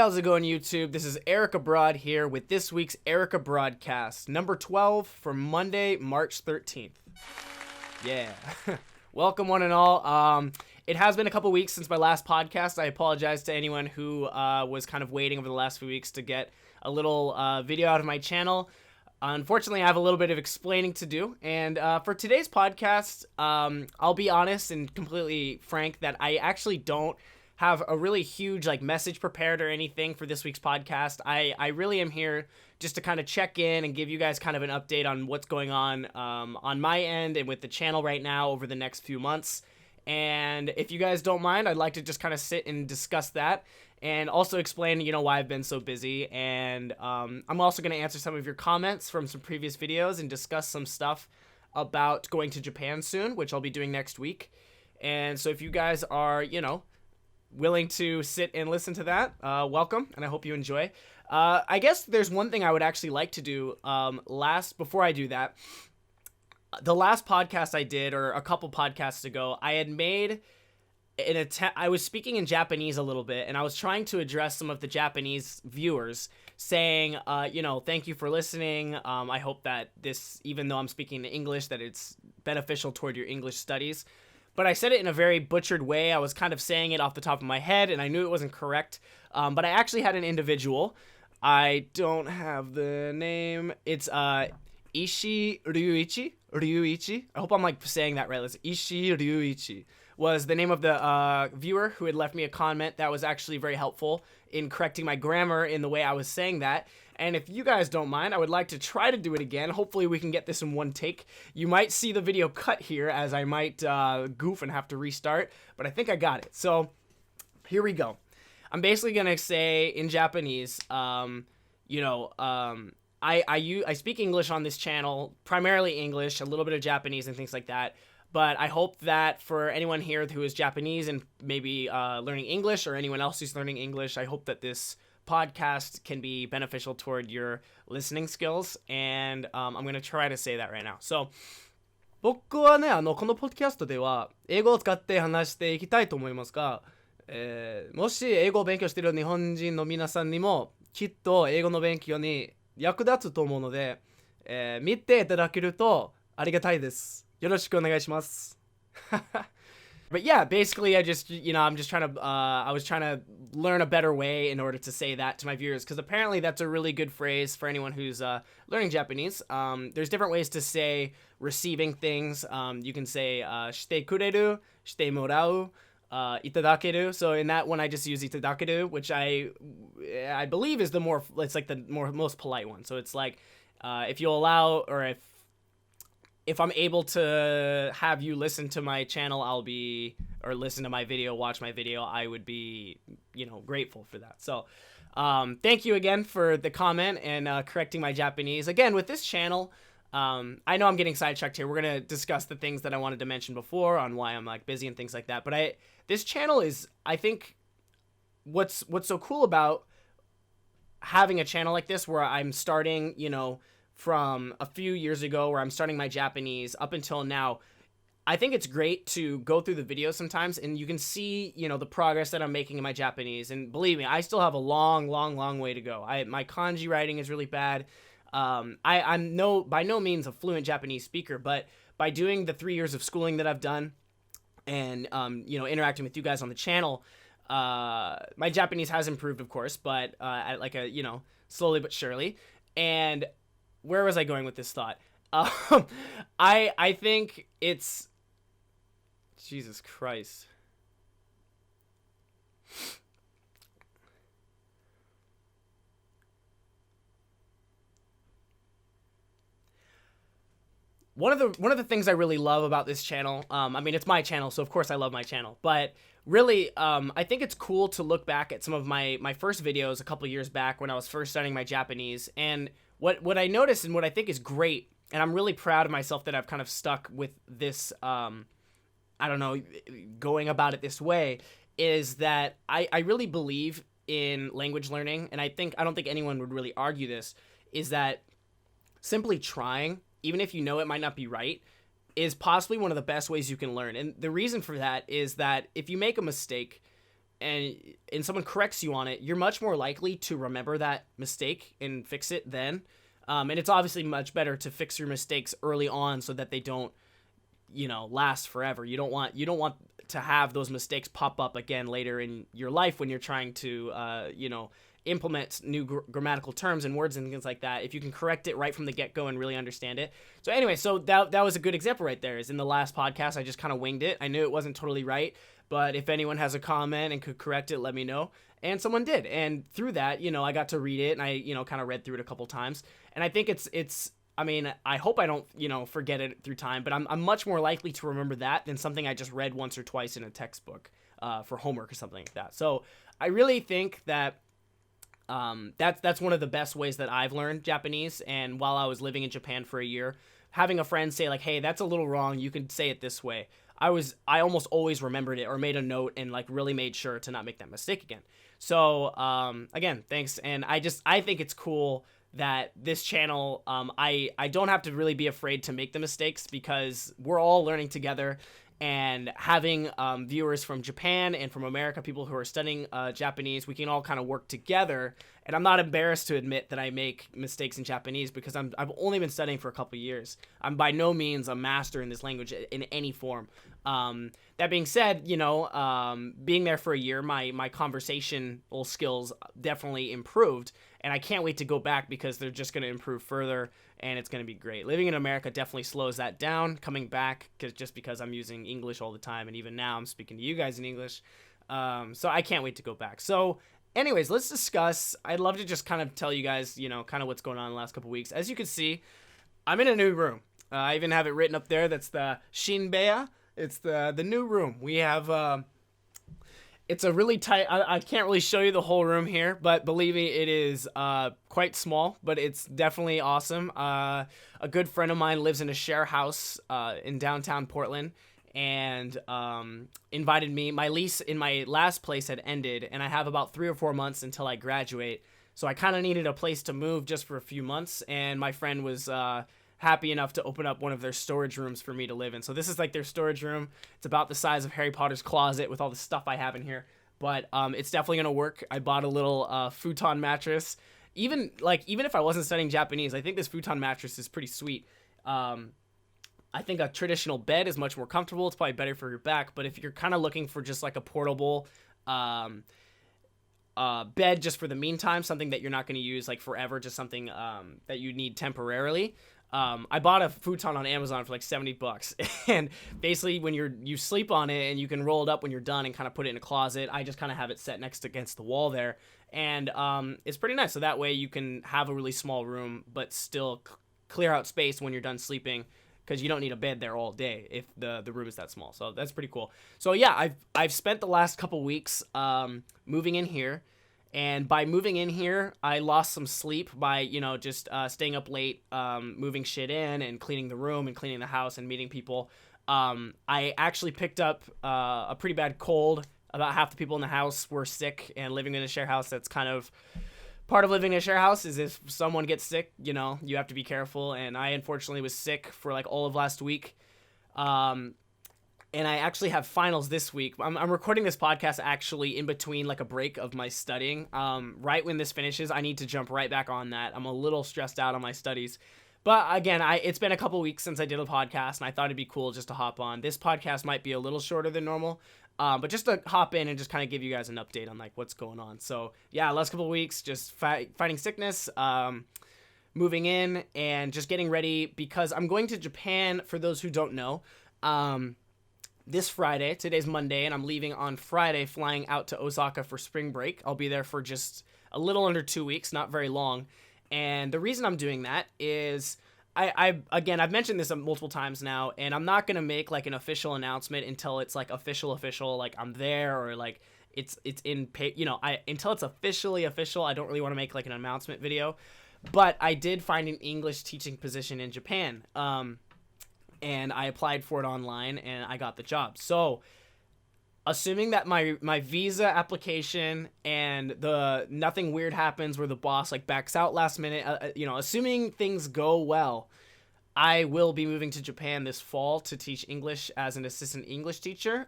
how's it going, YouTube? This is Eric Abroad here with this week's Eric Abroadcast, number 12 for Monday, March 13th. Yeah. Welcome, one and all. It has been a couple weeks since my last podcast. I apologize to anyone who was kind of waiting over the last few weeks to get a little video out of my channel. Unfortunately, I have a little bit of explaining to do, and for today's podcast, I'll be honest and completely frank that I actually don't have a really huge message prepared or anything for this week's podcast. I really am here just to kind of check in and give you guys kind of an update on what's going on my end and with the channel right now over the next few months. And if you guys don't mind, I'd like to just kind of sit and discuss that and also explain, why I've been so busy. And I'm also going to answer some of your comments from some previous videos and discuss some stuff about going to Japan soon, which I'll be doing next week. And so if you guys are, willing to sit and listen to that, welcome, and I hope you enjoy. I guess there's one thing I would actually like to do before I do that. The last podcast I did, or a couple podcasts ago, I had made an attempt. I was speaking in Japanese a little bit, and I was trying to address some of the Japanese viewers, saying, thank you for listening. I hope that this, even though I'm speaking in English, that it's beneficial toward your English studies. But I said it in a very butchered way. I was kind of saying it off the top of my head, and I knew it wasn't correct. But I actually had an individual. I don't have the name. It's Ishii Ryuichi. I hope I'm saying that right. It's Ishii Ryuichi was the name of the viewer who had left me a comment that was actually very helpful in correcting my grammar in the way I was saying that. And if you guys don't mind, I would like to try to do it again. Hopefully we can get this in one take. You might see the video cut here as I might goof and have to restart, but I think I got it. So here we go. I'm basically going to say in Japanese, I speak English on this channel, primarily English, a little bit of Japanese and things like that. But I hope that for anyone here who is Japanese and maybe learning English, or anyone else who's learning English, I hope that this podcast can be beneficial toward your listening skills. And I'm going to try to say that right now. So, 僕はね、このポッドキャストでは英語を使って話していきたいと思いますが、もし英語を勉強している日本人の皆さんにもきっと英語の勉強に役立つと思うので、見ていただけるとありがたいです。よろしくお願いします。But yeah, basically I just, I'm just trying to, I was trying to learn a better way in order to say that to my viewers, because apparently that's a really good phrase for anyone who's learning Japanese. There's different ways to say receiving things. You can say, してくれる, してもらう, いただける. So in that one, I just use いただける, which I believe is it's like the most polite one. So it's like, if you allow, or if I'm able to have you listen to my channel, or listen to my video, watch my video, I would be, grateful for that. So, thank you again for the comment and correcting my Japanese. Again, with this channel, I know I'm getting sidetracked here. We're going to discuss the things that I wanted to mention before on why I'm busy and things like that. But this channel is, I think, what's so cool about having a channel like this where I'm starting, from a few years ago where I'm starting my Japanese up until now, I think it's great to go through the videos sometimes and you can see, the progress that I'm making in my Japanese. And believe me, I still have a long way to go. My kanji writing is really bad. I'm by no means a fluent Japanese speaker, but by doing the 3 years of schooling that I've done and, interacting with you guys on the channel, my Japanese has improved, of course, but at slowly but surely. And where was I going with this thought? I think it's... Jesus Christ. One of the things I really love about this channel, it's my channel, so of course I love my channel, but really, I think it's cool to look back at some of my first videos a couple years back when I was first studying my Japanese, and what I noticed and what I think is great, and I'm really proud of myself that I've kind of stuck with this, going about it this way, is that I really believe in language learning, and I don't think anyone would really argue this, is that simply trying, even if it might not be right, is possibly one of the best ways you can learn. And the reason for that is that if you make a mistake, and someone corrects you on it, you're much more likely to remember that mistake and fix it then. And it's obviously much better to fix your mistakes early on so that they don't, last forever. You don't want to have those mistakes pop up again later in your life when you're trying to, implement new grammatical terms and words and things like that. If you can correct it right from the get-go and really understand it. So anyway, so that was a good example right there. Is in the last podcast, I just kind of winged it. I knew it wasn't totally right, but if anyone has a comment and could correct it, let me know. And someone did. And through that, I got to read it, and I, kind of read through it a couple times. And I think it's I mean, I hope I don't, forget it through time, but I'm much more likely to remember that than something I just read once or twice in a textbook for homework or something like that. So I really think that that's one of the best ways that I've learned Japanese. And while I was living in Japan for a year, having a friend say like, hey, that's a little wrong, you can say it this way. I almost always remembered it or made a note and like really made sure to not make that mistake again. So, again, thanks. And I think it's cool that this channel, I don't have to really be afraid to make the mistakes because we're all learning together. And having viewers from Japan and from America, people who are studying Japanese, we can all kind of work together. And I'm not embarrassed to admit that I make mistakes in Japanese because I've only been studying for a couple of years. I'm by no means a master in this language in any form. That being said, being there for a year, my conversational skills definitely improved. And I can't wait to go back because they're just going to improve further. And it's going to be great. Living in America definitely slows that down. Coming back, because I'm using English all the time, and even now I'm speaking to you guys in English. So I can't wait to go back. So anyways, let's discuss. I'd love to just kind of tell you guys, kind of what's going on in the last couple of weeks. As you can see, I'm in a new room. I even have it written up there. That's the Shinbeya. It's the new room. We have... It's a really tight, I can't really show you the whole room here, but believe me, it is quite small, but it's definitely awesome. A good friend of mine lives in a share house in downtown Portland and invited me. My lease in my last place had ended, and I have about 3 or 4 months until I graduate. So I kind of needed a place to move just for a few months, and my friend was... happy enough to open up one of their storage rooms for me to live in. So this is like their storage room. It's about the size of Harry Potter's closet with all the stuff I have in here. But it's definitely going to work. I bought a little futon mattress. Even if I wasn't studying Japanese, I think this futon mattress is pretty sweet. I think a traditional bed is much more comfortable. It's probably better for your back. But if you're kind of looking for just like a portable bed just for the meantime, something that you're not going to use like forever, just something that you need temporarily, I bought a futon on Amazon for like $70, and basically when you sleep on it and you can roll it up when you're done and kind of put it in a closet. I just kind of have it set against the wall there, and it's pretty nice. So that way you can have a really small room but still clear out space when you're done sleeping, because you don't need a bed there all day if the room is that small. So that's pretty cool. So yeah, I've spent the last couple weeks moving in here. And by moving in here, I lost some sleep by, just staying up late, moving shit in and cleaning the room and cleaning the house and meeting people. I actually picked up a pretty bad cold. About half the people in the house were sick, and living in a share house, that's kind of part of living in a share house is if someone gets sick, you have to be careful. And I unfortunately was sick for like all of last week. And I actually have finals this week. I'm recording this podcast actually in between like a break of my studying. Right when this finishes, I need to jump right back on that. I'm a little stressed out on my studies. But again, it's been a couple weeks since I did a podcast, and I thought it'd be cool just to hop on. This podcast might be a little shorter than normal, but just to hop in and just kind of give you guys an update on like what's going on. So yeah, last couple of weeks, just fighting sickness, moving in, and just getting ready because I'm going to Japan, for those who don't know. This Friday, today's Monday, and I'm leaving on Friday, flying out to Osaka for spring break. I'll be there for just a little under 2 weeks, not very long. And the reason I'm doing that is, I've mentioned this multiple times now, and I'm not going to make like an official announcement until it's like official, like I'm there, or like it's in pay, until it's officially official. I don't really want to make like an announcement video, but I did find an English teaching position in Japan. And I applied for it online, and I got the job. So, assuming that my visa application and nothing weird happens where the boss like backs out last minute, assuming things go well, I will be moving to Japan this fall to teach English as an assistant English teacher.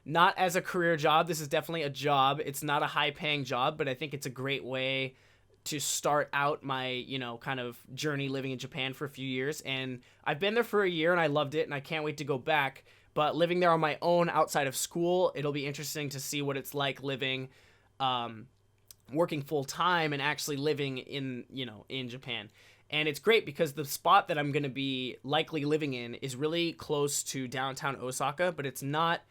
not as a career job. This is definitely a job. It's not a high paying job, but I think it's a great way to start out my, kind of journey living in Japan for a few years. And I've been there for a year and I loved it and I can't wait to go back. But living there on my own outside of school, it'll be interesting to see what it's like living, working full time and actually living in Japan. And it's great because the spot that I'm going to be likely living in is really close to downtown Osaka, but it's not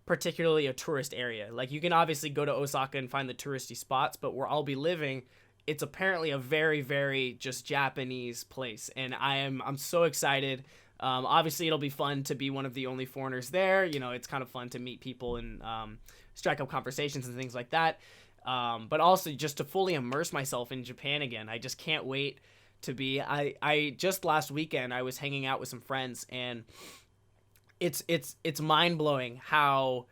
particularly a tourist area. Like, you can obviously go to Osaka and find the touristy spots, but where I'll be living, it's apparently a very, very just Japanese place. And I'm so excited. Obviously, it'll be fun to be one of the only foreigners there. It's kind of fun to meet people and strike up conversations and things like that. But also just to fully immerse myself in Japan again. I just can't wait to be. I just last weekend I was hanging out with some friends, and it's mind-blowing how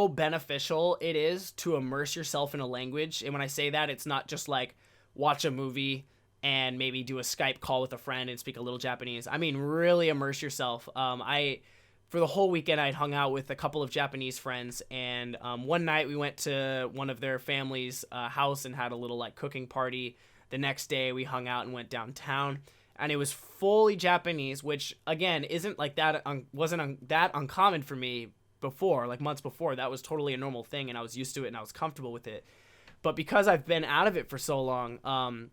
beneficial it is to immerse yourself in a language. And when I say that, it's not just like watch a movie and maybe do a Skype call with a friend and speak a little Japanese. I mean, really immerse yourself. For the whole weekend, I'd hung out with a couple of Japanese friends, and one night we went to one of their family's house and had a little like cooking party. The next day, we hung out and went downtown, and it was fully Japanese, which again isn't like that. Wasn't that uncommon for me before, like months before. That was totally a normal thing, and I was used to it and I was comfortable with it. But because I've been out of it for so long,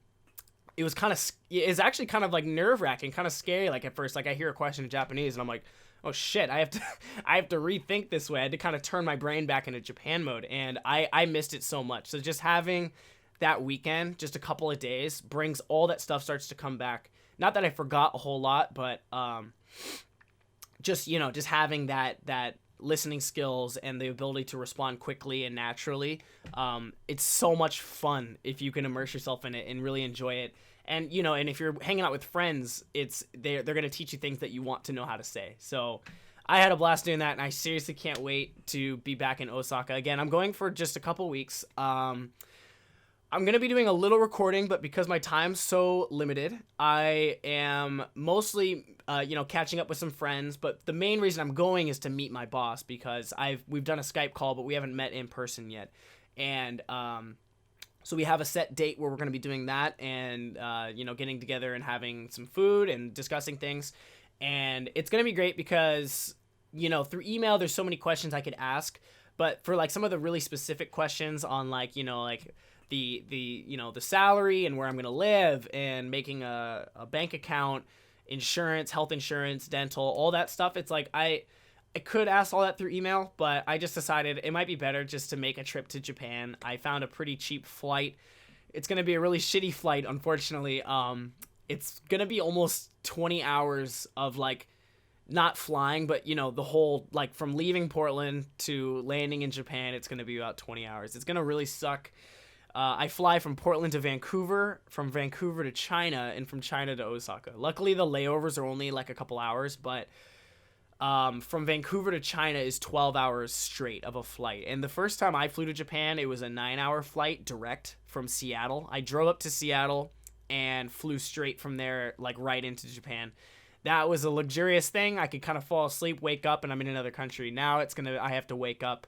it's actually kind of like nerve-wracking, kind of scary. Like at first, like I hear a question in Japanese and I'm like, oh shit, I have to rethink this way. I had to kind of turn my brain back into Japan mode, and I missed it so much. So just having that weekend, just a couple of days, brings all that stuff, starts to come back. Not that I forgot a whole lot, but just having that listening skills and the ability to respond quickly and naturally, it's so much fun if you can immerse yourself in it and really enjoy it. And and if you're hanging out with friends, they're going to teach you things that you want to know how to say. So I had a blast doing that, and I seriously can't wait to be back in Osaka again. I'm going for just a couple weeks. I'm going to be doing a little recording, but because my time's so limited, I am mostly catching up with some friends. But the main reason I'm going is to meet my boss, because we've done a Skype call, but we haven't met in person yet. And so we have a set date where we're going to be doing that, and getting together and having some food and discussing things. And it's going to be great because through email there's so many questions I could ask, but for like some of the really specific questions on like the salary and where I'm going to live and making a bank account, insurance, health insurance, dental, all that stuff, it's like I could ask all that through email, but I just decided it might be better just to make a trip to Japan. I found a pretty cheap flight. It's going to be a really shitty flight, unfortunately. It's going to be almost 20 hours of like not flying, but the whole, like from leaving Portland to landing in Japan, it's going to be about 20 hours. It's going to really suck. I fly from Portland to Vancouver, from Vancouver to China, and from China to Osaka. Luckily, the layovers are only like a couple hours, but from Vancouver to China is 12 hours straight of a flight. And the first time I flew to Japan, it was a 9-hour flight direct from Seattle. I drove up to Seattle and flew straight from there, like right into Japan. That was a luxurious thing. I could kind of fall asleep, wake up, and I'm in another country. Now I have to wake up,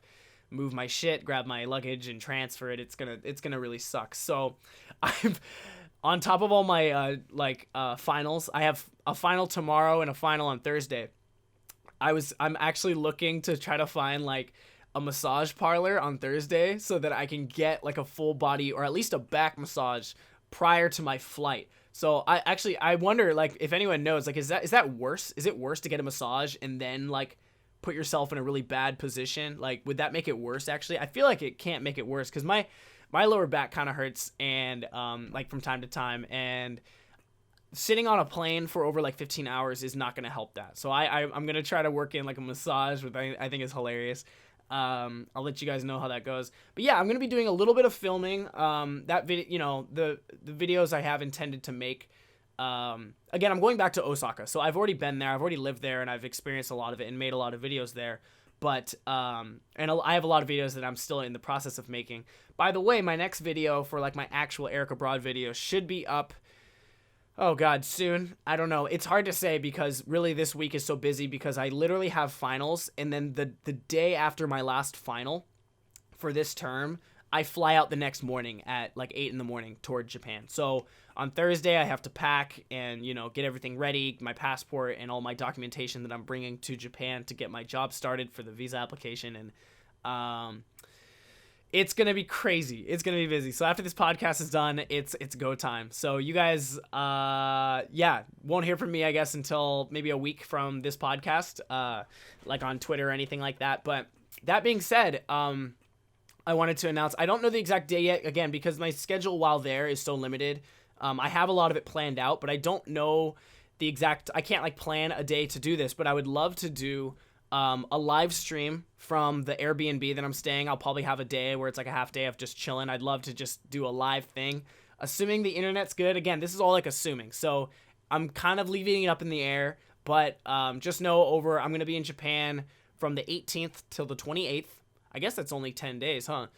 move my shit, grab my luggage, and transfer it. It's gonna really suck. So I'm on top of all my finals. I have a final tomorrow and a final on Thursday. I'm actually looking to try to find like a massage parlor on Thursday so that I can get like a full body or at least a back massage prior to my flight. So I wonder, like, if anyone knows, like, is that worse? Is it worse to get a massage and then like put yourself in a really bad position? Like, would that make it worse? Actually, I feel like it can't make it worse because my lower back kind of hurts and like from time to time, and sitting on a plane for over like 15 hours is not going to help that. So I'm going to try to work in like a massage, which I think is hilarious. I'll let you guys know how that goes. But yeah, I'm going to be doing a little bit of filming. That video, the videos I have intended to make. Again, I'm going back to Osaka. So I've already been there. I've already lived there, and I've experienced a lot of it and made a lot of videos there. But and I have a lot of videos that I'm still in the process of making. By the way, my next video for like my actual Eric Abroad video should be up Oh God, soon. I don't know. It's hard to say because really this week is so busy because I literally have finals, and then the day after my last final for this term, I fly out the next morning at like 8 in the morning toward Japan. So on Thursday I have to pack and get everything ready, my passport and all my documentation that I'm bringing to Japan to get my job started for the visa application, and it's going to be crazy. It's going to be busy. So after this podcast is done, it's go time. So you guys, won't hear from me, I guess, until maybe a week from this podcast, like on Twitter or anything like that. But that being said, I wanted to announce, I don't know the exact day yet, again, because my schedule while there is so limited. I have a lot of it planned out, but I don't know the exact, I can't like plan a day to do this, but I would love to do a live stream from the Airbnb that I'm staying. I'll probably have a day where it's like a half day of just chilling. I'd love to just do a live thing, assuming the internet's good. Again, this is all like assuming, so I'm kind of leaving it up in the air, but just know I'm going to be in Japan from the 18th till the 28th. I guess that's only 10 days, huh?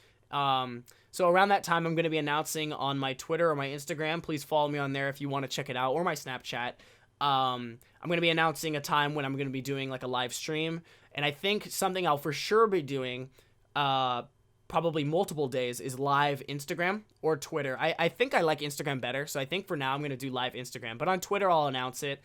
So around that time, I'm going to be announcing on my Twitter or my Instagram. Please follow me on there if you want to check it out, or my Snapchat. I'm going to be announcing a time when I'm going to be doing like a live stream. And I think something I'll for sure be doing, probably multiple days, is live Instagram or Twitter. I think I like Instagram better. So I think for now I'm going to do live Instagram. But on Twitter, I'll announce it.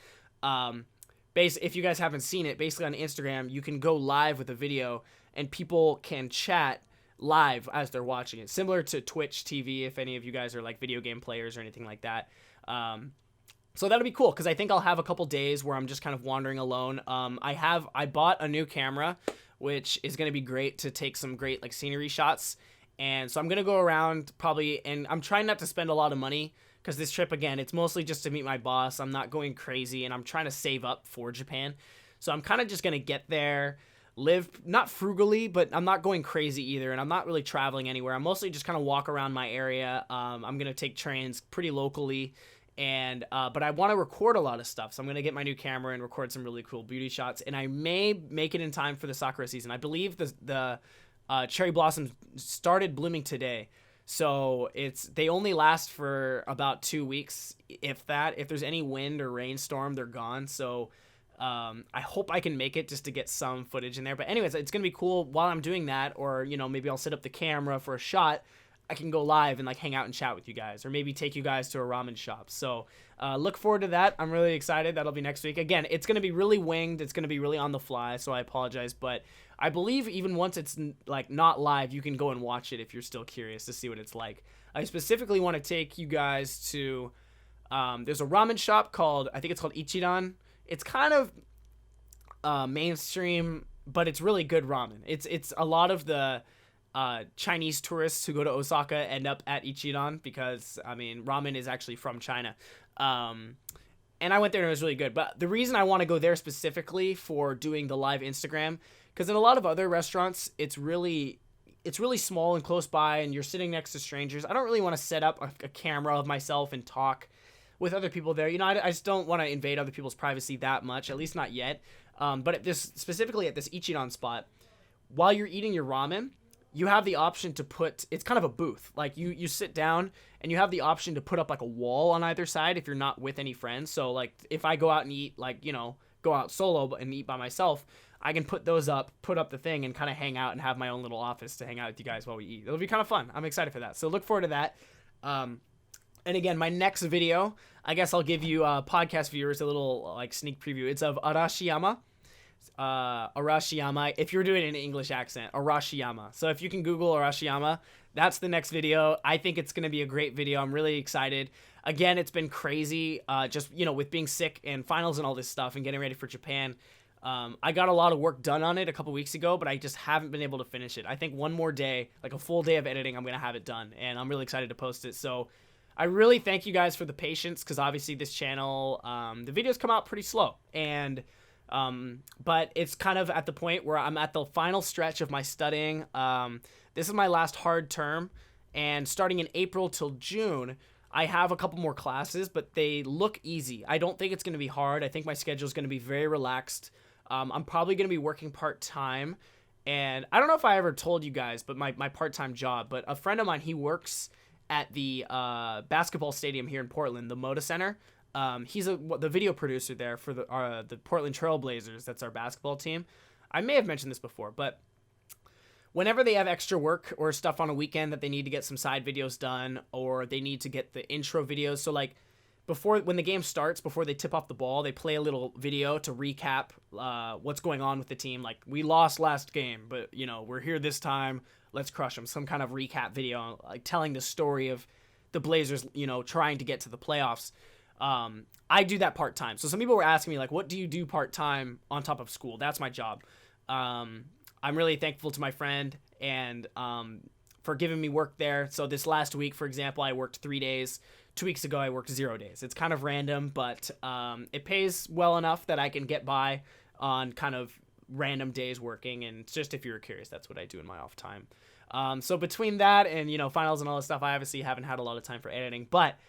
If you guys haven't seen it, basically on Instagram, you can go live with a video and people can chat live as they're watching it. Similar to Twitch TV, if any of you guys are like video game players or anything like that. So that'll be cool because I think I'll have a couple days where I'm just kind of wandering alone. I bought a new camera, which is going to be great to take some great like scenery shots. And so I'm going to go around probably, and I'm trying not to spend a lot of money because this trip, again, it's mostly just to meet my boss. I'm not going crazy, and I'm trying to save up for Japan. So I'm kind of just going to get there, live not frugally, but I'm not going crazy either, and I'm not really traveling anywhere. I'm mostly just kind of walk around my area. I'm going to take trains pretty locally. And but I want to record a lot of stuff, so I'm going to get my new camera and record some really cool beauty shots, and I may make it in time for the sakura season. I believe the cherry blossoms started blooming today, so they only last for about 2 weeks, if that. If there's any wind or rainstorm, they're gone. So I hope I can make it just to get some footage in there. But anyways, it's going to be cool while I'm doing that, or maybe I'll set up the camera for a shot. I can go live and like hang out and chat with you guys, or maybe take you guys to a ramen shop. So look forward to that. I'm really excited. That'll be next week. Again, it's going to be really winged. It's going to be really on the fly, so I apologize. But I believe even once it's like not live, you can go and watch it if you're still curious to see what it's like. I specifically want to take you guys to, there's a ramen shop called, I think it's called Ichiran. It's kind of mainstream, but it's really good ramen. It's a lot of the Chinese tourists who go to Osaka end up at Ichiran because, ramen is actually from China. And I went there and it was really good. But the reason I want to go there specifically for doing the live Instagram, because in a lot of other restaurants, it's really small and close by and you're sitting next to strangers. I don't really want to set up a camera of myself and talk with other people there. I just don't want to invade other people's privacy that much, at least not yet. But specifically at this Ichiran spot, while you're eating your ramen, you have the option to it's kind of a booth. Like you sit down and you have the option to put up like a wall on either side if you're not with any friends. So like if I go out and eat, go out solo and eat by myself, I can put those up, put up the thing and kind of hang out and have my own little office to hang out with you guys while we eat. It'll be kind of fun. I'm excited for that. So look forward to that. And again, my next video, I guess I'll give you podcast viewers a little like sneak preview. It's of Arashiyama. Arashiyama, if you're doing it in an English accent, Arashiyama. So if you can Google Arashiyama, that's the next video. I think it's going to be a great video. I'm really excited. Again, it's been crazy, with being sick and finals and all this stuff and getting ready for Japan. I got a lot of work done on it a couple weeks ago, but I just haven't been able to finish it. I think one more day, like a full day of editing, I'm going to have it done, and I'm really excited to post it. So I really thank you guys for the patience, because obviously this channel, the videos come out pretty slow, and but it's kind of at the point where I'm at the final stretch of my studying. This is my last hard term, and starting in April till June, I have a couple more classes, but they look easy. I don't think it's going to be hard. I think my schedule is going to be very relaxed. I'm probably going to be working part-time, and I don't know if I ever told you guys, but my part-time job, but a friend of mine, he works at the basketball stadium here in Portland, the Moda Center. He's the video producer there for the Portland Trail Blazers. That's our basketball team. I may have mentioned this before, but whenever they have extra work or stuff on a weekend that they need to get some side videos done, or they need to get the intro videos. So like when the game starts, before they tip off the ball, they play a little video to recap what's going on with the team. Like, we lost last game, but we're here this time. Let's crush them. Some kind of recap video, like telling the story of the Blazers, trying to get to the playoffs. I do that part-time. So some people were asking me, like, what do you do part-time on top of school? That's my job. I'm really thankful to my friend and for giving me work there. So this last week, for example, I worked 3 days. 2 weeks ago, I worked 0 days. It's kind of random, but it pays well enough that I can get by on kind of random days working. And just if you're curious, that's what I do in my off time. So between that and, finals and all this stuff, I obviously haven't had a lot of time for editing. But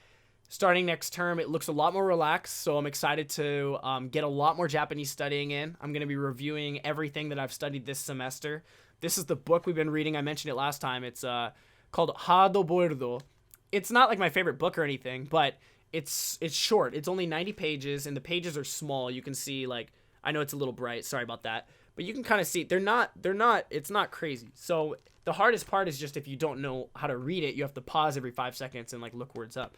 starting next term, it looks a lot more relaxed. So I'm excited to get a lot more Japanese studying in. I'm going to be reviewing everything that I've studied this semester. This is the book we've been reading. I mentioned it last time. It's called Hado Boildo. It's not like my favorite book or anything, but it's short. It's only 90 pages, and the pages are small. You can see, like, I know it's a little bright. Sorry about that. But you can kind of see it's not crazy. So the hardest part is just if you don't know how to read it, you have to pause every 5 seconds and, like, look words up.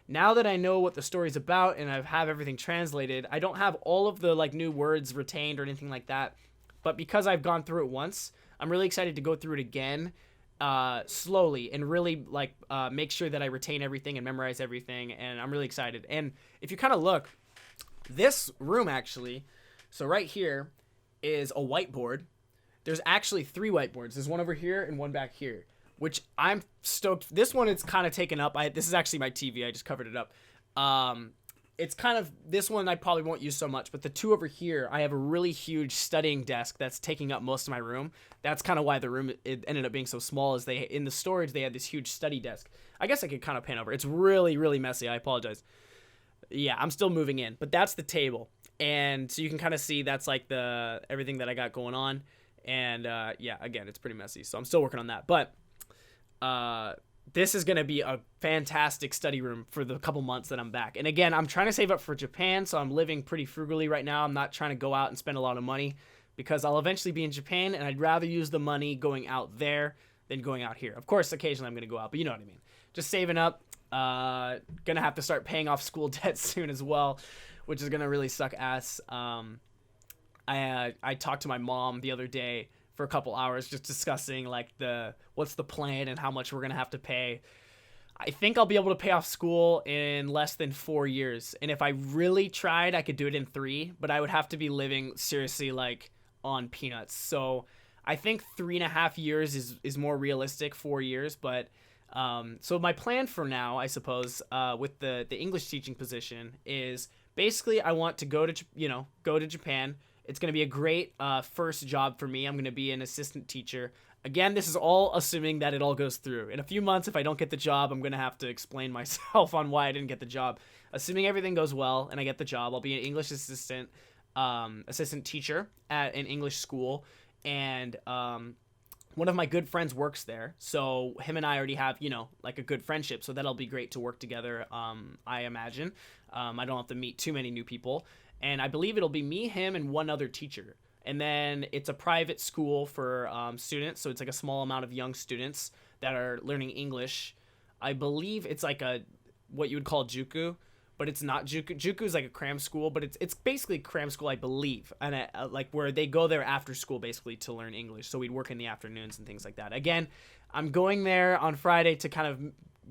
Now that I know what the story's about and I have everything translated, I don't have all of the, like, new words retained or anything like that. But because I've gone through it once, I'm really excited to go through it again slowly and really make sure that I retain everything and memorize everything, and I'm really excited. And if you kind of look, this room actually, so right here is a whiteboard. There's actually 3 whiteboards. There's one over here and one back here, which I'm stoked. This one is kind of taken up. This is actually my TV. I just covered it up. It's kind of, this one I probably won't use so much, but the 2 over here, I have a really huge studying desk that's taking up most of my room. That's kind of why the room, it ended up being so small, is in the storage, they had this huge study desk. I guess I could kind of pan over. It's really, really messy. I apologize. Yeah, I'm still moving in, but that's the table. And so you can kind of see that's like everything that I got going on. And yeah, again, it's pretty messy. So I'm still working on that. But this is going to be a fantastic study room for the couple months that I'm back. And again, I'm trying to save up for Japan, so I'm living pretty frugally right now. I'm not trying to go out and spend a lot of money because I'll eventually be in Japan, and I'd rather use the money going out there than going out here. Of course, occasionally I'm going to go out, but you know what I mean. Just saving up. Gonna have to start paying off school debt soon as well, which is going to really suck ass. I talked to my mom the other day for a couple hours just discussing like what's the plan and how much we're going to have to pay. I think I'll be able to pay off school in less than 4 years. And if I really tried, I could do it in 3, but I would have to be living seriously like on peanuts. So I think 3.5 years is more realistic, 4 years. But so my plan for now, I suppose, with the English teaching position is basically I want to go to Japan. It's going to be a great first job for me. I'm going to be an assistant teacher. Again, this is all assuming that it all goes through. In a few months, if I don't get the job, I'm going to have to explain myself on why I didn't get the job. Assuming everything goes well and I get the job, I'll be an English assistant teacher at an English school. And one of my good friends works there. So him and I already have, like a good friendship. So that'll be great to work together, I imagine. I don't have to meet too many new people. And I believe it'll be me, him, and one other teacher. And then it's a private school for students, so it's like a small amount of young students that are learning English. I believe it's like what you would call juku, but it's not juku. Juku is like a cram school, but it's basically cram school, I believe, and like where they go there after school basically to learn English. So we'd work in the afternoons and things like that. Again, I'm going there on Friday to kind of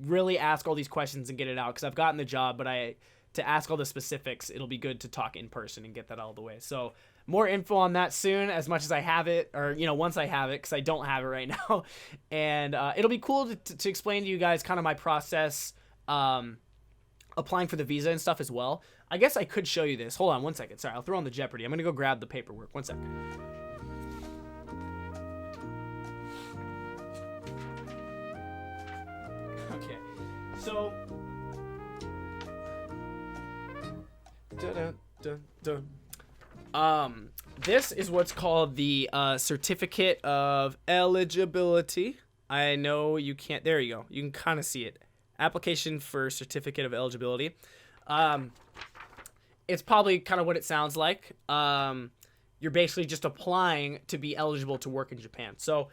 really ask all these questions and get it out because I've gotten the job, but to ask all the specifics, it'll be good to talk in person and get that out of the way. So more info on that soon, as much as I have it, or, once I have it, because I don't have it right now. And it'll be cool to explain to you guys kind of my process applying for the visa and stuff as well. I guess I could show you this. Hold on one second. Sorry, I'll throw on the Jeopardy. I'm going to go grab the paperwork. One second. Okay. So this is what's called the certificate of eligibility. I know you can't. There you go. You can kind of see it. Application for certificate of eligibility. It's probably kind of what it sounds like. You're basically just applying to be eligible to work in Japan. So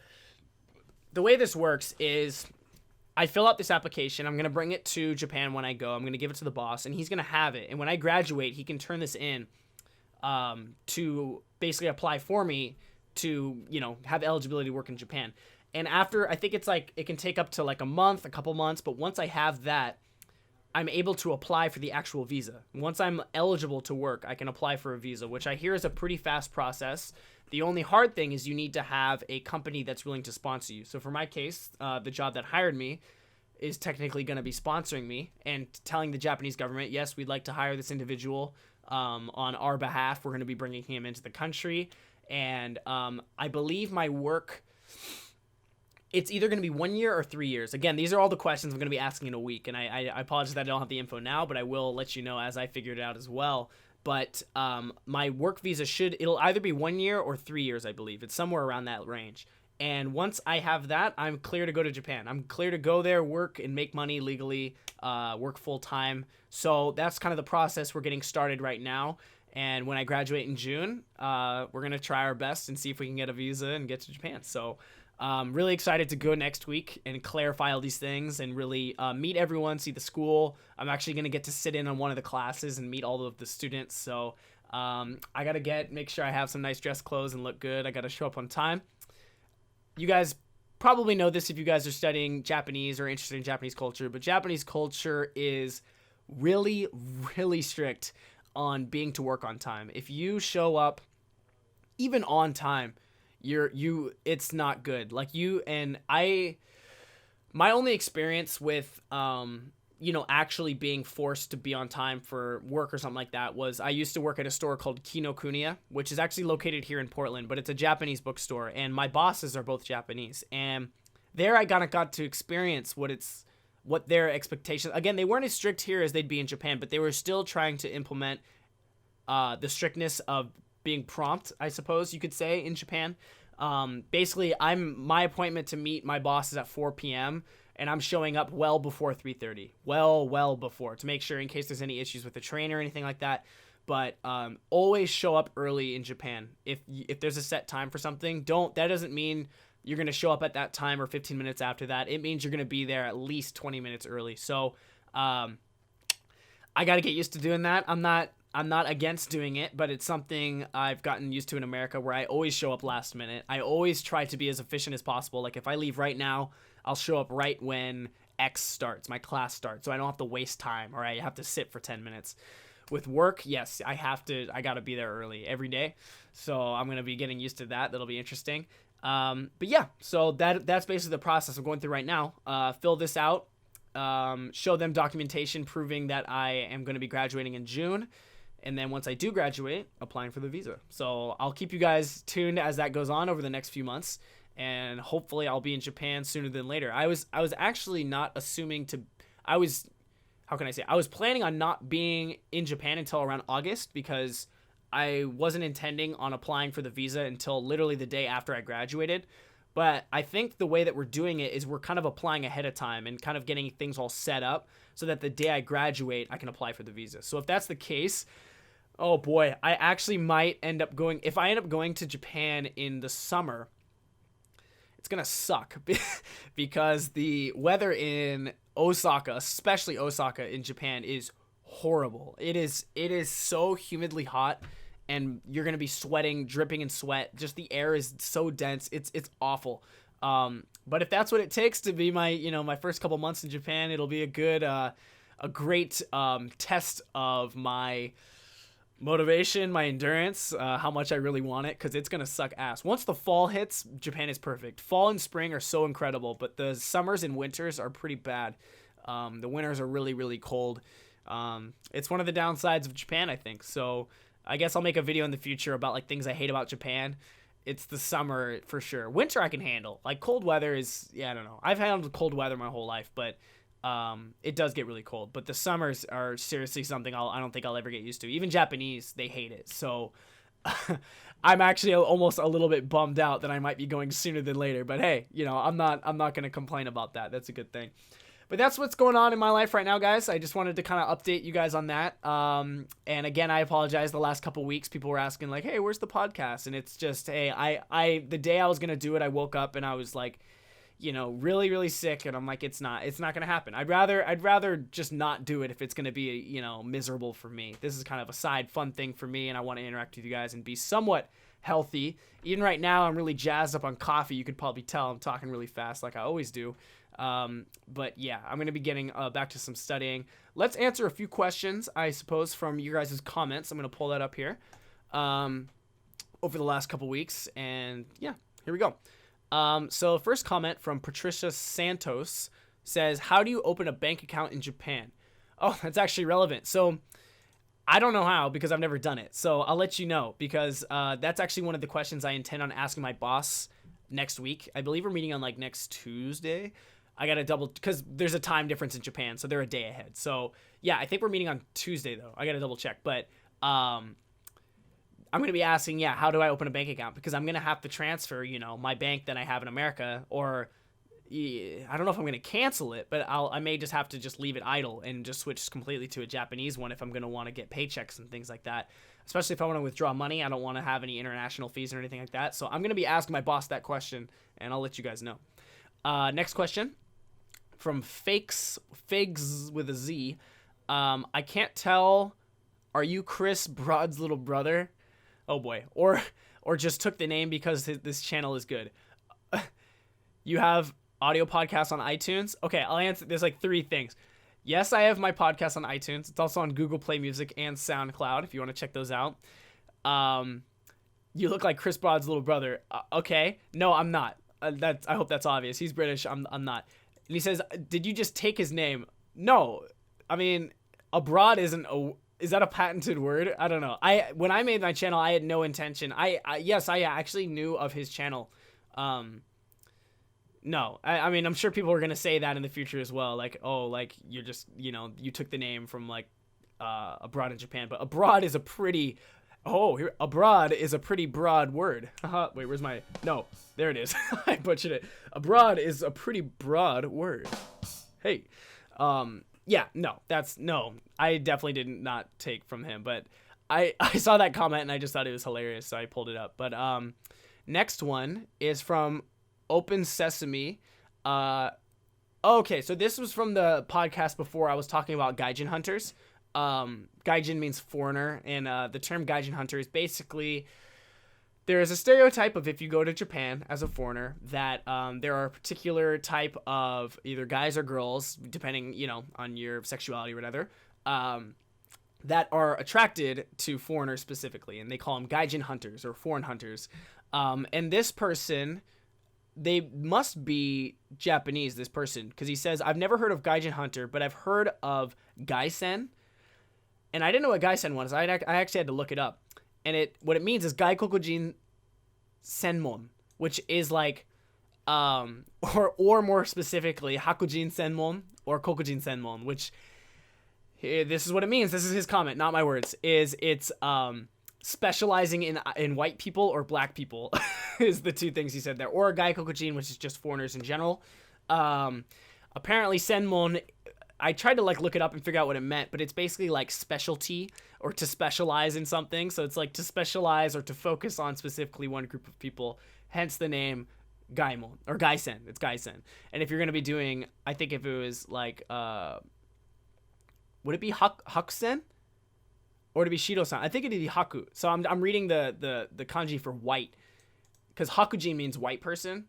the way this works is I fill out this application. I'm going to bring it to Japan when I go. I'm going to give it to the boss, and he's going to have it. And when I graduate, he can turn this in to basically apply for me to, have eligibility to work in Japan. And after, I think it's like, it can take up to like a month, a couple months. But once I have that, I'm able to apply for the actual visa. Once I'm eligible to work, I can apply for a visa, which I hear is a pretty fast process. The only hard thing is you need to have a company that's willing to sponsor you. So for my case, the job that hired me is technically going to be sponsoring me and telling the Japanese government, yes, we'd like to hire this individual on our behalf. We're going to be bringing him into the country. And I believe my work, it's either going to be 1 year or 3 years. Again, these are all the questions I'm going to be asking in a week. And I apologize that I don't have the info now, but I will let you know as I figure it out as well. But my work visa it'll either be 1 year or 3 years, I believe. It's somewhere around that range. And once I have that, I'm clear to go to Japan. I'm clear to go there, work, and make money legally, work full time. So that's kind of the process we're getting started right now. And when I graduate in June, we're going to try our best and see if we can get a visa and get to Japan. So really excited to go next week and clarify all these things and really meet everyone, see the school. I'm actually going to get to sit in on one of the classes and meet all of the students. So I got to make sure I have some nice dress clothes and look good. I got to show up on time. You guys probably know this if you guys are studying Japanese or interested in Japanese culture, but Japanese culture is really, really strict on being to work on time. If you show up even on time, it's not good. Like my only experience with actually being forced to be on time for work or something like that was I used to work at a store called Kinokuniya, which is actually located here in Portland, but it's a Japanese bookstore, and my bosses are both Japanese. And there I got to experience what their expectations. Again, they weren't as strict here as they'd be in Japan, but they were still trying to implement the strictness of being prompt, I suppose you could say, in Japan. Basically, my appointment to meet my boss is at 4 p.m., and I'm showing up well before 3:30. Well before, to make sure in case there's any issues with the train or anything like that. But always show up early in Japan. If there's a set time for something, that doesn't mean you're going to show up at that time or 15 minutes after that. It means you're going to be there at least 20 minutes early. So I got to get used to doing that. I'm not against doing it, but it's something I've gotten used to in America where I always show up last minute. I always try to be as efficient as possible. Like if I leave right now, I'll show up right when X starts, my class starts, so I don't have to waste time or I have to sit for 10 minutes. With work, yes, I got to be there early every day. So I'm going to be getting used to that. That'll be interesting. But yeah, so that's basically the process I'm going through right now. Fill this out, show them documentation proving that I am going to be graduating in June. And then once I do graduate, applying for the visa. So I'll keep you guys tuned as that goes on over the next few months. And hopefully I'll be in Japan sooner than later. I was actually not assuming I was planning on not being in Japan until around August because I wasn't intending on applying for the visa until literally the day after I graduated. But I think the way that we're doing it is we're kind of applying ahead of time and kind of getting things all set up so that the day I graduate, I can apply for the visa. So if that's the case, oh boy, I actually might end up going, if I end up going to Japan in the summer, it's going to suck because the weather in Osaka, especially Osaka in Japan, is horrible. It is so humidly hot and you're going to be sweating, dripping in sweat. Just the air is so dense. It's awful. But if that's what it takes to be my first couple months in Japan, it'll be a great test of my motivation, my endurance, how much I really want it, because it's going to suck ass. Once the fall hits, Japan is perfect. Fall and spring are so incredible, but the summers and winters are pretty bad. The winters are really, really cold. It's one of the downsides of Japan, I think. So I guess I'll make a video in the future about like things I hate about Japan. It's the summer for sure. Winter I can handle. Like cold weather is, I don't know. I've handled cold weather my whole life, but it does get really cold. But the summers are seriously something I don't think I'll ever get used to. Even Japanese, they hate it. So I'm actually almost a little bit bummed out that I might be going sooner than later. But hey, I'm not going to complain about that. That's a good thing. But that's what's going on in my life right now, guys. I just wanted to kind of update you guys on that. And again, I apologize. The last couple weeks, people were asking like, "Hey, where's the podcast?" And it's just, hey, the day I was gonna do it, I woke up and I was like, really, really sick, and I'm like, it's not gonna happen. I'd rather just not do it if it's gonna be, miserable for me. This is kind of a side fun thing for me, and I want to interact with you guys and be somewhat healthy. Even right now, I'm really jazzed up on coffee. You could probably tell I'm talking really fast, like I always do. But yeah, I'm gonna be getting back to some studying. Let's answer a few questions, I suppose, from you guys' comments. I'm gonna pull that up here over the last couple weeks, and yeah, here we go. So first comment from Patricia Santos says, "How do you open a bank account in Japan?" Oh, that's actually relevant. So I don't know how, because I've never done it. So I'll let you know, because that's actually one of the questions I intend on asking my boss next week. I believe we're meeting on like next Tuesday. I got to double, because there's a time difference in Japan, so they're a day ahead. So yeah, I think we're meeting on Tuesday though. I got to double check, but I'm going to be asking, how do I open a bank account? Because I'm going to have to transfer, my bank that I have in America, or I don't know if I'm going to cancel it, but I may just have to just leave it idle and just switch completely to a Japanese one if I'm going to want to get paychecks and things like that. Especially if I want to withdraw money, I don't want to have any international fees or anything like that. So I'm going to be asking my boss that question, and I'll let you guys know. Next question from Figs with a Z. I can't tell, are you Chris Broad's little brother? Oh boy. Or just took the name because this channel is good. You have audio podcasts on iTunes? Okay, I'll answer. There's like 3 things. Yes, I have my podcast on iTunes. It's also on Google Play Music and SoundCloud if you want to check those out. You look like Chris Broad's little brother. Okay. No, I'm not. I hope that's obvious. He's British. I'm not. And he says, "Did you just take his name?" No. I mean, abroad isn't a... Is that a patented word? I don't know. When I made my channel, I had no intention. Yes, I actually knew of his channel. No, I mean, I'm sure people are going to say that in the future as well. Like, oh, like you're just, you took the name from like abroad in Japan, but abroad is a pretty, abroad is a pretty broad word. Wait, where's my, no, there it is. I butchered it. Abroad is a pretty broad word. Hey, yeah, no, I definitely did not take from him, but I saw that comment and I just thought it was hilarious, so I pulled it up. But next one is from Open Sesame. Okay, so this was from the podcast before. I was talking about gaijin hunters. Gaijin means foreigner, and the term gaijin hunter is basically, there is a stereotype of if you go to Japan as a foreigner that there are a particular type of either guys or girls, depending, on your sexuality or whatever, that are attracted to foreigners specifically, and they call them gaijin hunters or foreign hunters. And this person, they must be Japanese, this person, because he says, "I've never heard of gaijin hunter, but I've heard of gaisen." And I didn't know what gaisen was. I actually had to look it up. And what it means is gaikokujin senmon, which is like, or more specifically, hakujin senmon or kokujin senmon, which, this is what it means. This is his comment, not my words. It's specializing in white people or black people is the 2 things he said there. Or gaikokujin, which is just foreigners in general. Apparently senmon, I tried to like look it up and figure out what it meant, but it's basically like specialty or to specialize in something. So it's like to specialize or to focus on specifically one group of people, hence the name gaimon or gaisen. It's gaisen. And if you're going to be doing, I think if it was like, would it be hakusen? Or to be Shido-san. I think it'd be Haku. So I'm reading the kanji for white, because Hakujin means white person,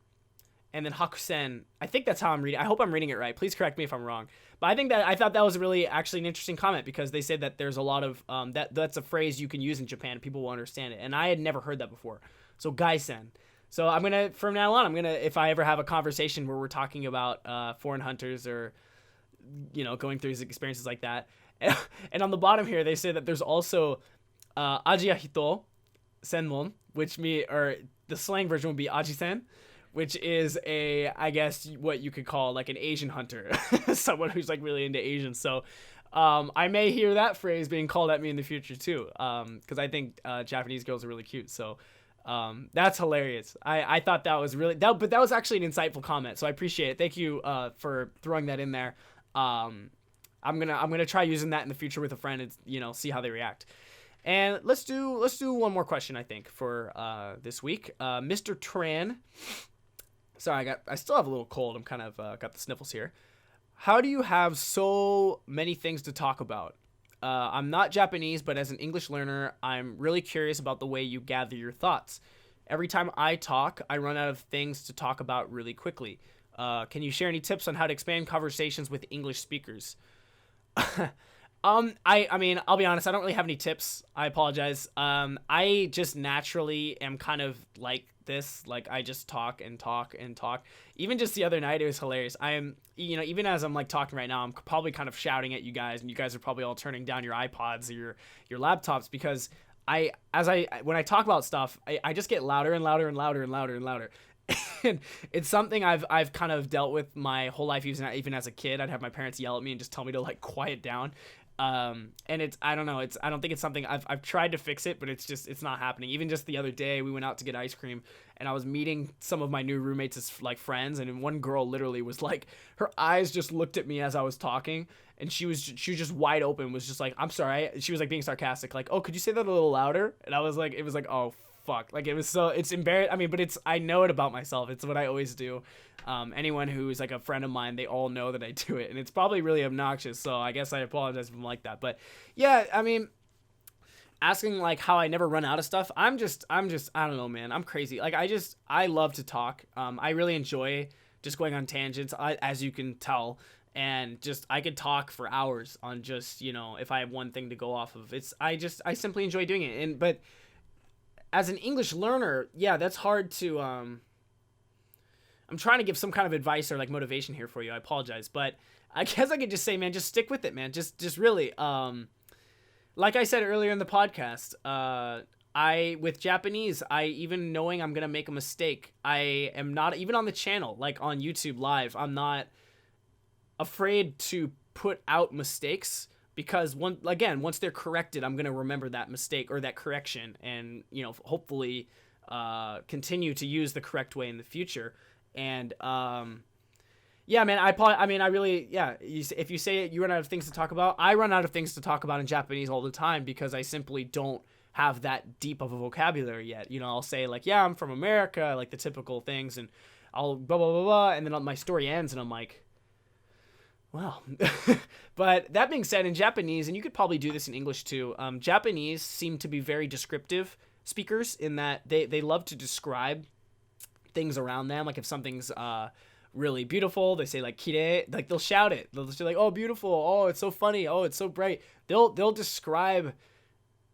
and then Hakusen, I think that's how I'm reading. I hope I'm reading it right. Please correct me if I'm wrong. But I thought that was really actually an interesting comment, because they said that there's a lot of that's a phrase you can use in Japan. People will understand it, and I had never heard that before. So gaisen. So I'm gonna, from now on, if I ever have a conversation where we're talking about foreign hunters or going through experiences like that. And on the bottom here, they say that there's also Ajiya Hito Senmon, or the slang version would be Ajisen, which is I guess what you could call like an Asian hunter, someone who's like really into Asians. So I may hear that phrase being called at me in the future too, because I think Japanese girls are really cute. So That's hilarious. I thought that was but that was actually an insightful comment, so I appreciate it. Thank you for throwing that in there. I'm gonna try using that in the future with a friend and see how they react. And let's do one more question, I think, for this week. Mr. Tran. Sorry, I still have a little cold. I'm kind of got the sniffles here. How do you have so many things to talk about? I'm not Japanese, but as an English learner, I'm really curious about the way you gather your thoughts. Every time I talk, I run out of things to talk about really quickly. Can you share any tips on how to expand conversations with English speakers? I mean, I'll be honest, I don't really have any tips. I apologize. I just naturally am kind of like this. Like, I just talk and talk and talk. Even just the other night, it was hilarious. Even as I'm like talking right now, I'm probably kind of shouting at you guys, and you guys are probably all turning down your iPods or your laptops, because when I talk about stuff, I just get louder and louder and louder and louder and louder. And it's something I've kind of dealt with my whole life. Even as a kid, I'd have my parents yell at me and just tell me to like quiet down. And I don't know, I don't think it's something I've tried to fix it, but it's not happening. Even just the other day, we went out to get ice cream, and I was meeting some of my new roommates as like friends, and one girl literally was like, her eyes just looked at me as I was talking, and she was just wide open, was just like, I'm sorry. She was like being sarcastic, like, oh, could you say that a little louder? And I was like, it was like, oh fuck, like it's embarrassing. I mean, but I know it about myself. It's what I always do. Anyone who's like a friend of mine, they all know that I do it, and it's probably really obnoxious, so I guess I apologize if I'm like that. But yeah, I mean, asking like how I never run out of stuff, I'm just I don't know, man, I'm crazy. Like, I love to talk. I really enjoy just going on tangents, as you can tell, and just I could talk for hours on just, if I have one thing to go off of. I simply enjoy doing it. But as an English learner, yeah, that's hard to I'm trying to give some kind of advice or like motivation here for you. I apologize, but I guess I could just say, man, just stick with it, man. Just really, like I said earlier in the podcast, with Japanese, even knowing I'm gonna make a mistake, I am not, even on the channel, like on YouTube Live, I'm not afraid to put out mistakes, because once they're corrected, I'm gonna remember that mistake or that correction, and hopefully continue to use the correct way in the future. And yeah, man, if you say you run out of things to talk about, I run out of things to talk about in Japanese all the time, because I simply don't have that deep of a vocabulary yet. I'll say like, yeah, I'm from America, like the typical things, and I'll blah blah blah blah, and then my story ends, and I'm like, well. But that being said, in Japanese, and you could probably do this in English too, Japanese seem to be very descriptive speakers, in that they love to describe things around them. Like if something's really beautiful, they say like kirei, like they'll shout it. They'll just be like, oh, beautiful, oh, it's so funny, oh, it's so bright. They'll describe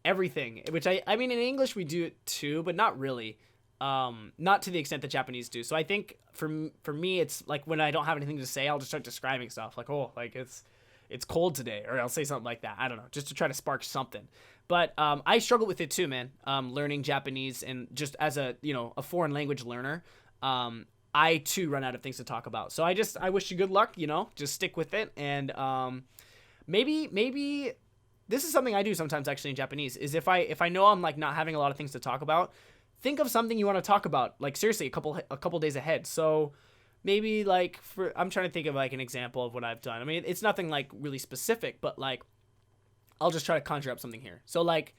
everything, which I mean, in English we do it too, but not really. Not to the extent that Japanese do. So I think for me, it's like when I don't have anything to say, I'll just start describing stuff like, oh, like it's cold today, or I'll say something like that. I don't know, just to try to spark something. But I struggle with it too, man. Learning Japanese, and just as a foreign language learner, I too run out of things to talk about. So I wish you good luck. Just stick with it, and maybe this is something I do sometimes actually in Japanese. Is if I know I'm like not having a lot of things to talk about, think of something you want to talk about, like seriously, a couple days ahead. So maybe like I'm trying to think of like an example of what I've done. I mean, it's nothing like really specific, but like I'll just try to conjure up something here. So like,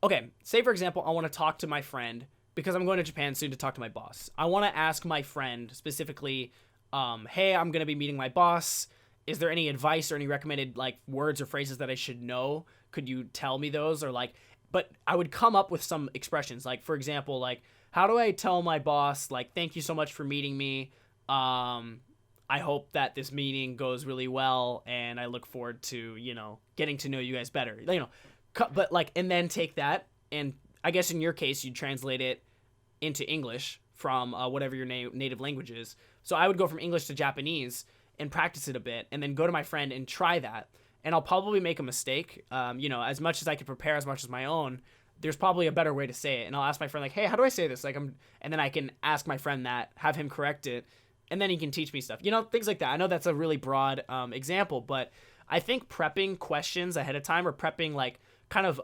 okay, say for example, I want to talk to my friend, because I'm going to Japan soon to talk to my boss. I want to ask my friend specifically, hey, I'm going to be meeting my boss. Is there any advice or any recommended like words or phrases that I should know? Could you tell me those? Or like, but I would come up with some expressions. Like, for example, like, how do I tell my boss, like, thank you so much for meeting me. I hope that this meeting goes really well, and I look forward to, getting to know you guys better. But like, and then take that, and I guess in your case, you'd translate it into English from whatever your native language is. So I would go from English to Japanese and practice it a bit, and then go to my friend and try that. And I'll probably make a mistake. As much as I could prepare as much as my own, there's probably a better way to say it. And I'll ask my friend, like, hey, how do I say this? And then I can ask my friend that, have him correct it, and then he can teach me stuff. Things like that. I know that's a really broad example, but I think prepping questions ahead of time, or prepping like kind of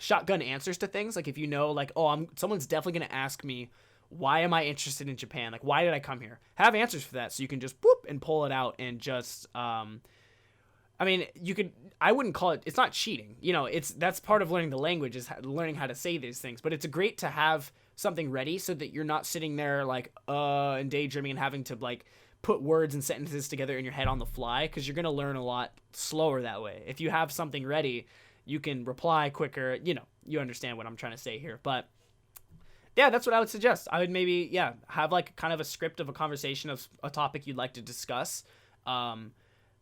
shotgun answers to things. Like if you know, like, oh, someone's definitely going to ask me, why am I interested in Japan? Like, why did I come here? Have answers for that, so you can just whoop and pull it out and just I mean, I wouldn't call it, it's not cheating. That's part of learning the language, is learning how to say these things. But it's great to have something ready so that you're not sitting there like, and daydreaming and having to like put words and sentences together in your head on the fly, because you're going to learn a lot slower that way. If you have something ready, you can reply quicker. You understand what I'm trying to say here. But yeah, that's what I would suggest. I would maybe, have like kind of a script of a conversation of a topic you'd like to discuss.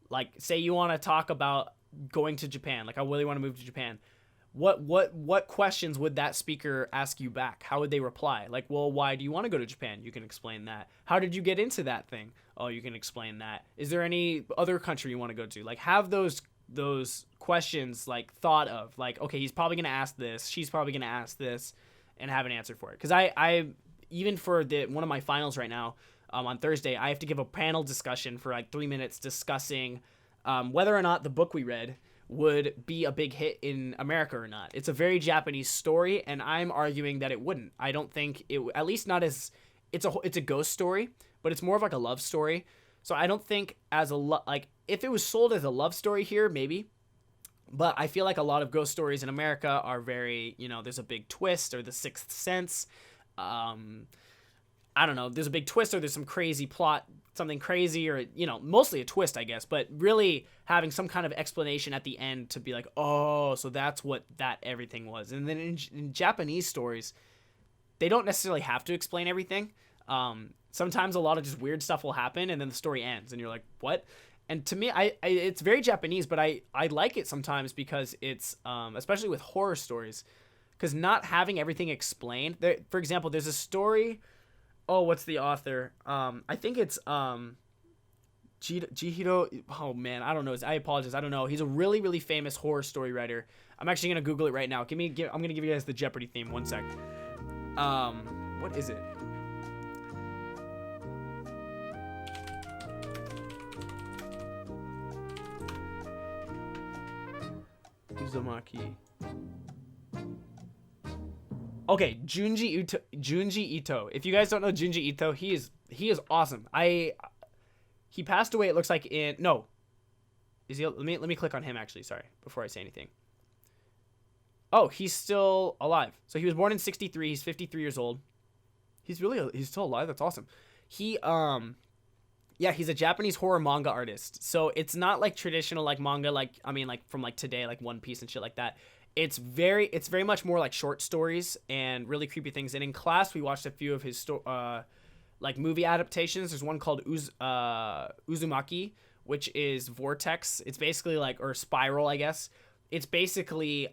Like, say you want to talk about going to Japan. Like, I really want to move to Japan. What questions would that speaker ask you back? How would they reply? Like, well, why do you want to go to Japan? You can explain that. How did you get into that thing? Oh, you can explain that. Is there any other country you want to go to? Like, have those questions, like, thought of. Like, okay, he's probably going to ask this. She's probably going to ask this, and have an answer for it. Because I even for one of my finals right now, on Thursday, I have to give a panel discussion for like 3 minutes discussing whether or not the book we read would be a big hit in America or not. It's a very Japanese story, and I'm arguing that it wouldn't. I don't think it, at least not as, it's a ghost story, but it's more of like a love story. So I don't think as like if it was sold as a love story here, maybe. But I feel like a lot of ghost stories in America are very, there's a big twist, or The Sixth Sense. I don't know, there's a big twist, or there's some crazy plot, something crazy, or, mostly a twist, I guess, but really having some kind of explanation at the end to be like, oh, so that's what that everything was. And then in Japanese stories, they don't necessarily have to explain everything. Sometimes a lot of just weird stuff will happen, and then the story ends, and you're like, what? And to me, it's very Japanese, but I like it sometimes because it's, especially with horror stories, because not having everything explained. For example, there's a story... Oh, what's the author? I think it's Chihiro. Oh man, I don't know. I apologize. I don't know. He's a really, really famous horror story writer. I'm actually gonna Google it right now. I'm gonna give you guys the Jeopardy theme. 1 sec. What is it? Uzumaki. Okay, Junji Ito. If you guys don't know Junji Ito, he is awesome. He passed away, it looks like is he? Let me click on him actually, sorry, before I say anything. Oh, he's still alive. So he was born in 1963, he's 53 years old. He's still alive. That's awesome. He's a Japanese horror manga artist. So it's not like traditional like manga, like from like today, like One Piece and shit like that. It's very much more like short stories and really creepy things. And in class, we watched a few of his like movie adaptations. There's one called Uzumaki, which is Vortex. It's basically like, or Spiral, I guess. It's basically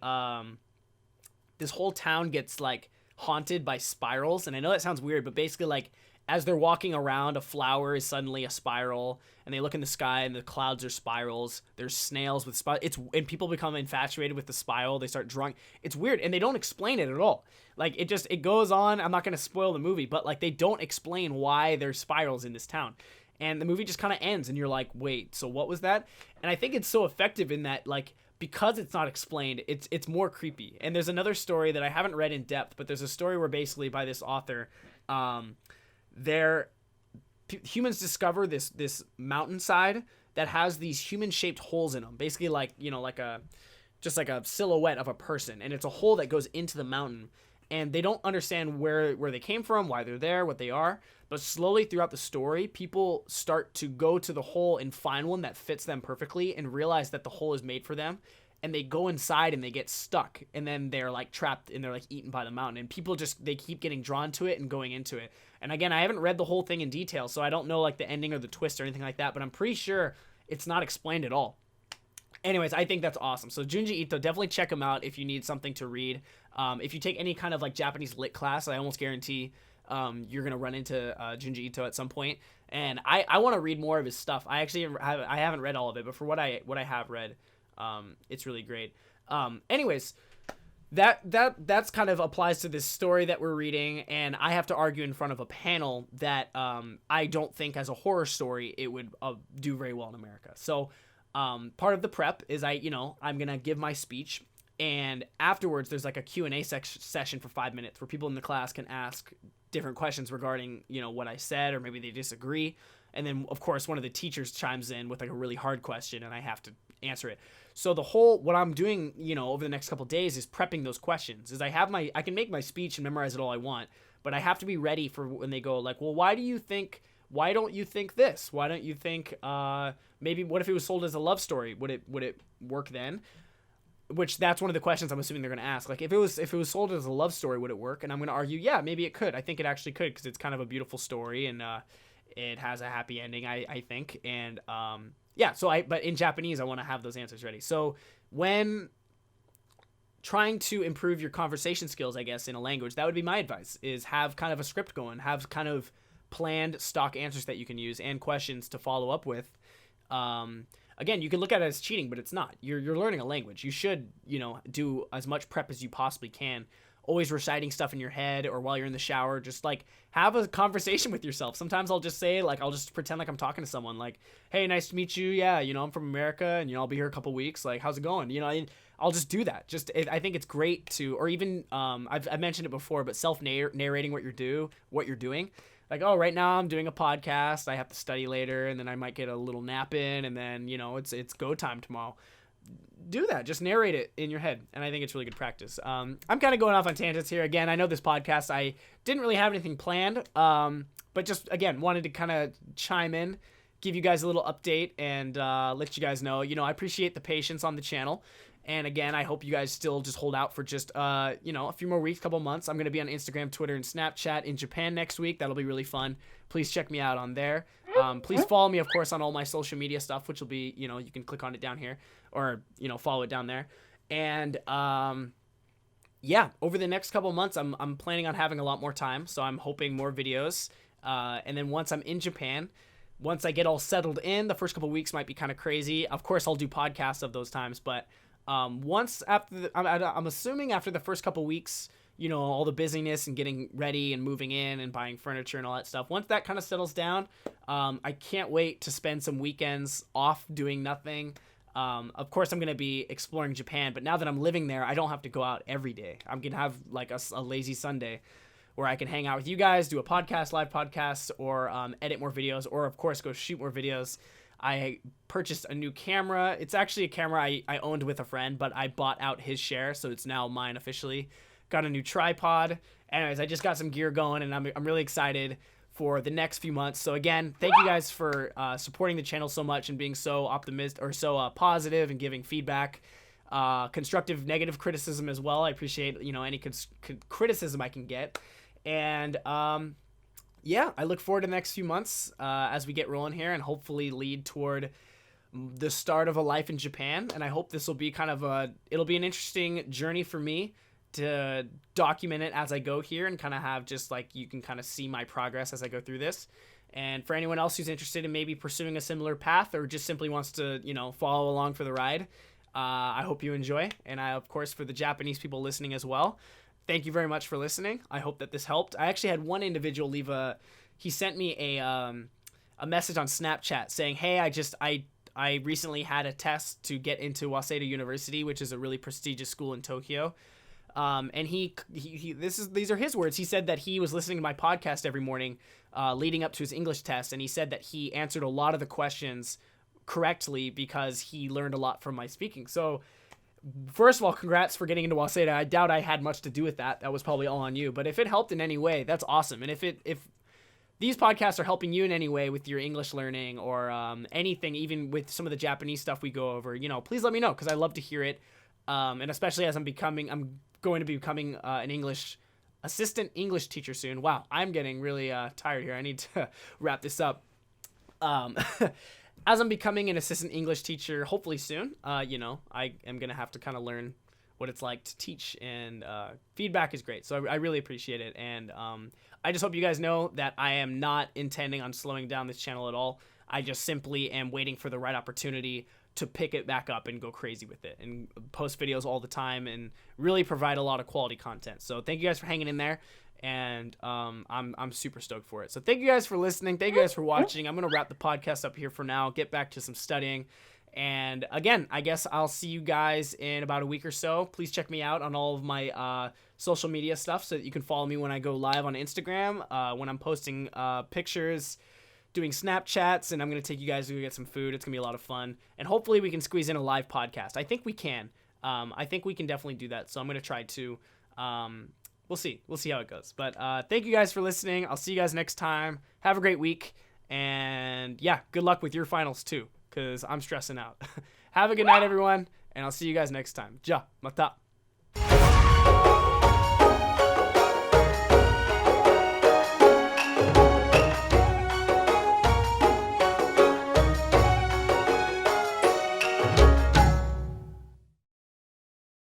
this whole town gets like haunted by spirals. And I know that sounds weird, but basically like as they're walking around, a flower is suddenly a spiral, and they look in the sky and the clouds are spirals. There's snails with and people become infatuated with the spiral. They start drawing. It's weird, and they don't explain it at all. Like it goes on. I'm not going to spoil the movie, but like they don't explain why there's spirals in this town. And the movie just kind of ends, and you're like, wait, so what was that? And I think it's so effective in that, like, because it's not explained, it's more creepy. And there's another story that I haven't read in depth, but there's a story where basically by this author, humans discover this mountainside that has these human-shaped holes in them, basically like just like a silhouette of a person, and it's a hole that goes into the mountain, and they don't understand where they came from, why they're there, what they are. But slowly throughout the story, people start to go to the hole and find one that fits them perfectly and realize that the hole is made for them. And they go inside and they get stuck, and then they're like trapped and they're like eaten by the mountain. And people they keep getting drawn to it and going into it. And again, I haven't read the whole thing in detail, so I don't know like the ending or the twist or anything like that, but I'm pretty sure it's not explained at all. Anyways, I think that's awesome. So Junji Ito, definitely check him out if you need something to read. If you take any kind of like Japanese lit class, I almost guarantee you're gonna run into Junji Ito at some point. And I want to read more of his stuff. I haven't read all of it, but for what I have read, it's really great. Anyways, that's kind of applies to this story that we're reading, and I have to argue in front of a panel that I don't think as a horror story it would do very well in America. So part of the prep is I'm gonna give my speech. And afterwards, there's like a Q&A session for 5 minutes where people in the class can ask different questions regarding, what I said, or maybe they disagree. And then, of course, one of the teachers chimes in with like a really hard question, and I have to answer it. So what I'm doing, over the next couple of days is prepping those questions. Is I can make my speech and memorize it all I want, but I have to be ready for when they go like, well, why don't you think this? Why don't you think, maybe what if it was sold as a love story? Would it work then? Which that's one of the questions I'm assuming they're going to ask. Like, if it was sold as a love story, would it work? And I'm going to argue, yeah, maybe it could. I think it actually could, because it's kind of a beautiful story, and it has a happy ending, I think. And but in Japanese, I want to have those answers ready. So when trying to improve your conversation skills, I guess, in a language, that would be my advice, is have kind of a script going, have kind of planned stock answers that you can use and questions to follow up with. Again, you can look at it as cheating, but it's not. You're learning a language. You should, do as much prep as you possibly can. Always reciting stuff in your head, or while you're in the shower, just like have a conversation with yourself. Sometimes I'll just say, like, I'll just pretend like I'm talking to someone, like, hey, nice to meet you. Yeah, I'm from America, and I'll be here a couple weeks. Like, how's it going? I'll just do that. I think it's great to, or even I've mentioned it before, but self-narrating what you're doing. Like, oh, right now I'm doing a podcast. I have to study later, and then I might get a little nap in, and then it's go time tomorrow. Do that. Just narrate it in your head, and I think it's really good practice. I'm kind of going off on tangents here. Again, I know this podcast, I didn't really have anything planned, but just, again, wanted to kind of chime in, give you guys a little update, and let you guys know, I appreciate the patience on the channel. And again, I hope you guys still just hold out for just, a few more weeks, couple months. I'm going to be on Instagram, Twitter, and Snapchat in Japan next week. That'll be really fun. Please check me out on there. Please follow me, of course, on all my social media stuff, which will be, you can click on it down here, or, follow it down there. And, over the next couple months, I'm planning on having a lot more time. So I'm hoping more videos. And then once I'm in Japan, once I get all settled in, the first couple weeks might be kind of crazy. Of course, I'll do podcasts of those times, but once after I'm assuming after the first couple weeks, all the busyness and getting ready and moving in and buying furniture and all that stuff, once that kind of settles down, I can't wait to spend some weekends off doing nothing. Of course, I'm going to be exploring Japan, but now that I'm living there, I don't have to go out every day. I'm going to have like a lazy Sunday where I can hang out with you guys, do a podcast, live podcast, or edit more videos, or of course go shoot more videos. I purchased a new camera. It's actually a camera I owned with a friend, but I bought out his share, so it's now mine officially. Got a new tripod. Anyways, I just got some gear going, and I'm really excited for the next few months. So again, thank you guys for supporting the channel so much and being so optimistic, or so positive, and giving feedback, constructive, negative criticism as well. I appreciate any criticism I can get, and I look forward to the next few months as we get rolling here, and hopefully lead toward the start of a life in Japan. And I hope this will be it'll be an interesting journey for me to document it as I go here, and kind of have just like, you can kind of see my progress as I go through this. And for anyone else who's interested in maybe pursuing a similar path, or just simply wants to, follow along for the ride, I hope you enjoy. And of course, for the Japanese people listening as well, thank you very much for listening. I hope that this helped. I actually had one individual he sent me a message on Snapchat saying, hey, I recently had a test to get into Waseda University, which is a really prestigious school in Tokyo. And these are his words. He said that he was listening to my podcast every morning, leading up to his English test. And he said that he answered a lot of the questions correctly because he learned a lot from my speaking. So first of all, congrats for getting into Waseda. I doubt I had much to do with that. That was probably all on you. But if it helped in any way, that's awesome. And if these podcasts are helping you in any way with your English learning, or anything, even with some of the Japanese stuff we go over, please let me know, because I love to hear it. And especially as I'm going to be becoming an assistant English teacher soon. Wow, I'm getting really tired here. I need to wrap this up. As I'm becoming an assistant English teacher, hopefully soon, I am going to have to kind of learn what it's like to teach, and feedback is great. So I really appreciate it. And I just hope you guys know that I am not intending on slowing down this channel at all. I just simply am waiting for the right opportunity to pick it back up and go crazy with it, and post videos all the time, and really provide a lot of quality content. So thank you guys for hanging in there. And I'm super stoked for it. So thank you guys for listening. Thank you guys for watching. I'm going to wrap the podcast up here for now, get back to some studying, And again, I guess I'll see you guys in about a week or so. Please check me out on all of my social media stuff so that you can follow me when I go live on Instagram, when I'm posting pictures, doing Snapchats, and I'm going to take you guys to go get some food. It's going to be a lot of fun. And hopefully we can squeeze in a live podcast. I think we can. I think we can definitely do that. So I'm going to try to. We'll see. We'll see how it goes. But thank you guys for listening. I'll see you guys next time. Have a great week. And yeah, good luck with your finals too, because I'm stressing out. Have a good night, everyone. And I'll see you guys next time. Ja, mata.